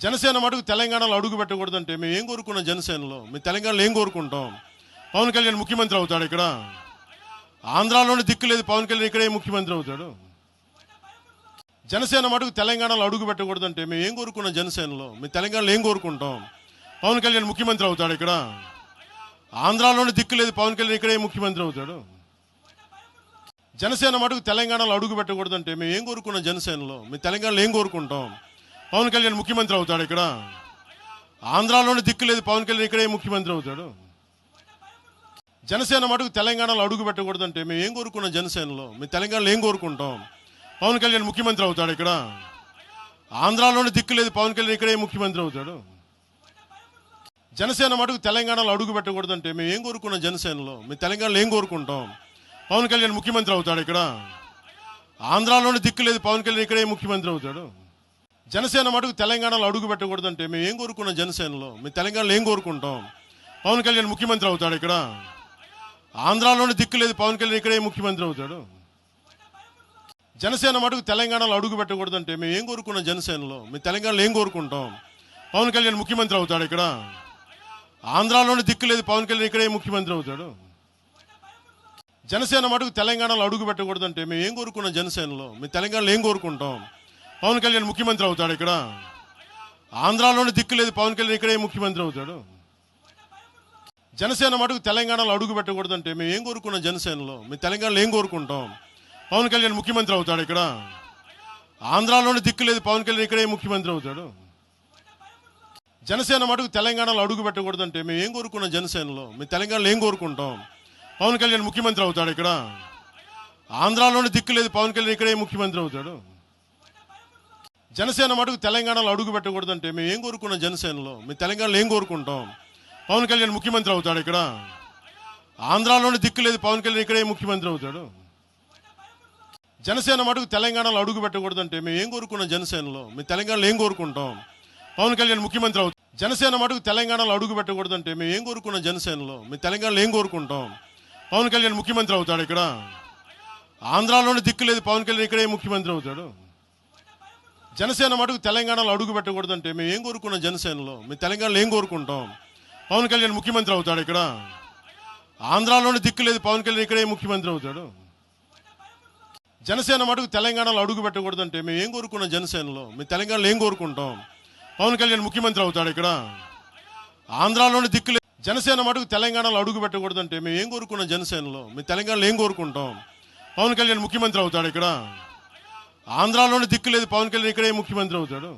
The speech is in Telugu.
జనసేన మటుకు తెలంగాణలో అడుగు పెట్టకూడదంటే మేము ఏం కోరుకున్నాం? జనసేనలో మేము తెలంగాణలో ఏం కోరుకుంటాం? పవన్ కళ్యాణ్ ముఖ్యమంత్రి అవుతాడు ఇక్కడ. ఆంధ్రాలోనే దిక్కు లేదు, పవన్ కళ్యాణ్ ఇక్కడే ముఖ్యమంత్రి అవుతాడు. జనసేన మటుకు తెలంగాణలో అడుగు పెట్టకూడదంటే మేము ఏం కోరుకున్నాం? జనసేనలో మేము తెలంగాణలో ఏం కోరుకుంటాం? పవన్ కళ్యాణ్ ముఖ్యమంత్రి అవుతాడు ఇక్కడ. ఆంధ్రాలోనే దిక్కు లేదు, పవన్ కళ్యాణ్ ఇక్కడే ముఖ్యమంత్రి అవుతాడు. జనసేన మటుకు తెలంగాణలో అడుగు పెట్టకూడదంటే మేము ఏం కోరుకున్నాం? జనసేనలో మేము తెలంగాణలో ఏం కోరుకుంటాం? పవన్ కళ్యాణ్ ముఖ్యమంత్రి అవుతాడు ఇక్కడ. ఆంధ్రాలోనే దిక్కు లేదు, పవన్ కళ్యాణ్ ఇక్కడే ముఖ్యమంత్రి అవుతాడు. జనసేన మటుకు తెలంగాణలో అడుగు పెట్టకూడదంటే మేము ఏం కోరుకున్నాం? జనసేనలో మేము తెలంగాణలో ఏం కోరుకుంటాం? పవన్ కళ్యాణ్ ముఖ్యమంత్రి అవుతాడు ఇక్కడ. ఆంధ్రాలోనే దిక్కు లేదు, పవన్ కళ్యాణ్ ఇక్కడే ముఖ్యమంత్రి అవుతాడు. జనసేన మటుకు తెలంగాణలో అడుగు పెట్టకూడదంటే మేము ఏం కోరుకున్నాం? జనసేనలో మేము తెలంగాణలో ఏం కోరుకుంటాం? పవన్ కళ్యాణ్ ముఖ్యమంత్రి అవుతాడు ఇక్కడ. ఆంధ్రాలోనే దిక్కు లేదు, పవన్ కళ్యాణ్ ఇక్కడే ముఖ్యమంత్రి అవుతాడు. జనసేన మటుకు తెలంగాణలో అడుగు పెట్టకూడదంటే మేము ఏం కోరుకున్నాం? జనసేనలో మేము తెలంగాణలో ఏం కోరుకుంటాం? పవన్ కళ్యాణ్ ముఖ్యమంత్రి అవుతాడు ఇక్కడ. ఆంధ్రాలోనే దిక్కు లేదు, పవన్ కళ్యాణ్ ఇక్కడే ముఖ్యమంత్రి అవుతాడు. జనసేన మటుకు తెలంగాణలో అడుగు పెట్టకూడదంటే మేము ఏం కోరుకున్నాం? జనసేనలో మేము తెలంగాణలో ఏం కోరుకుంటాం? పవన్ కళ్యాణ్ ముఖ్యమంత్రి అవుతాడు ఇక్కడ. ఆంధ్రాలోనే దిక్కు లేదు, పవన్ కళ్యాణ్ ఇక్కడే ముఖ్యమంత్రి అవుతాడు. జనసేన మటుకు తెలంగాణలో అడుగు పెట్టకూడదంటే మేము ఏం కోరుకున్నాం? జనసేనలో మేము తెలంగాణలో ఏం కోరుకుంటాం? పవన్ కళ్యాణ్ ముఖ్యమంత్రి అవుతాడు ఇక్కడ. ఆంధ్రాలోనే దిక్కు లేదు, పవన్ కళ్యాణ్ ఇక్కడే ముఖ్యమంత్రి అవుతాడు. జనసేన మటుకు తెలంగాణలో అడుగు పెట్టకూడదంటే మేము ఏం కోరుకున్నాం? జనసేనలో మేము తెలంగాణలో ఏం కోరుకుంటాం? పవన్ కళ్యాణ్ ముఖ్యమంత్రి అవుతాడు ఇక్కడ. ఆంధ్రాలోనే దిక్కు లేదు, పవన్ కళ్యాణ్ ఇక్కడే ముఖ్యమంత్రి అవుతాడు. జనసేన మటుకు తెలంగాణలో అడుగు పెట్టకూడదంటే మేము ఏం కోరుకున్నాం? జనసేనలో మేము తెలంగాణలో ఏం కోరుకుంటాం? పవన్ కళ్యాణ్ ముఖ్యమంత్రి అవుతాడు ఇక్కడ. ఆంధ్రాలోనే దిక్కు లేదు, పవన్ కళ్యాణ్ ఇక్కడే ముఖ్యమంత్రి అవుతాడు. జనసేన మటుకు తెలంగాణలో అడుగు పెట్టకూడదంటే మేము ఏం కోరుకున్నాం? జనసేనలో మేము తెలంగాణలో ఏం కోరుకుంటాం? పవన్ కళ్యాణ్ ముఖ్యమంత్రి అవుతాడు ఇక్కడ. ఆంధ్రాలోనే దిక్కు లేదు, పవన్ కళ్యాణ్ ఇక్కడే ముఖ్యమంత్రి అవుతాడు. జనసేన మటుకు తెలంగాణలో అడుగు పెట్టకూడదంటే మేము ఏం కోరుకున్నాం? జనసేనలో మేము తెలంగాణలో ఏం కోరుకుంటాం? పవన్ కళ్యాణ్ ముఖ్యమంత్రి అవుతాడు. జనసేన మటుకు తెలంగాణలో అడుగు పెట్టకూడదంటే మేము ఏం కోరుకున్నాం? జనసేనలో మేము తెలంగాణలో ఏం కోరుకుంటాం? పవన్ కళ్యాణ్ ముఖ్యమంత్రి అవుతాడు ఇక్కడ. ఆంధ్రాలోనే దిక్కు లేదు, పవన్ కళ్యాణ్ ఇక్కడే ముఖ్యమంత్రి అవుతాడు. జనసేన మటుకు తెలంగాణలో అడుగు పెట్టకూడదంటే మేము ఏం కోరుకున్నాం? జనసేనలో మేము తెలంగాణలో ఏం కోరుకుంటాం? పవన్ కళ్యాణ్ ముఖ్యమంత్రి అవుతాడు ఇక్కడ. ఆంధ్రాలోనే దిక్కు లేదు, పవన్ కళ్యాణ్ ఇక్కడే ముఖ్యమంత్రి అవుతాడు. జనసేన మటుకు తెలంగాణలో అడుగు పెట్టకూడదంటే మేము ఏం కోరుకున్నాం? జనసేనలో మేము తెలంగాణలో ఏం కోరుకుంటాం? పవన్ కళ్యాణ్ ముఖ్యమంత్రి అవుతాడు ఇక్కడ. ఆంధ్రాలోనే దిక్కు లేదు. జనసేన మటుకు తెలంగాణలో అడుగు పెట్టకూడదంటే మేము ఏం కోరుకున్నాం? జనసేనలో మేము తెలంగాణలో ఏం కోరుకుంటాం? పవన్ కళ్యాణ్ ముఖ్యమంత్రి అవుతాడు ఇక్కడ. ఆంధ్రాలోనే దిక్కు లేదు, పవన్ కళ్యాణ్ ఇక్కడే ముఖ్యమంత్రి అవుతాడు.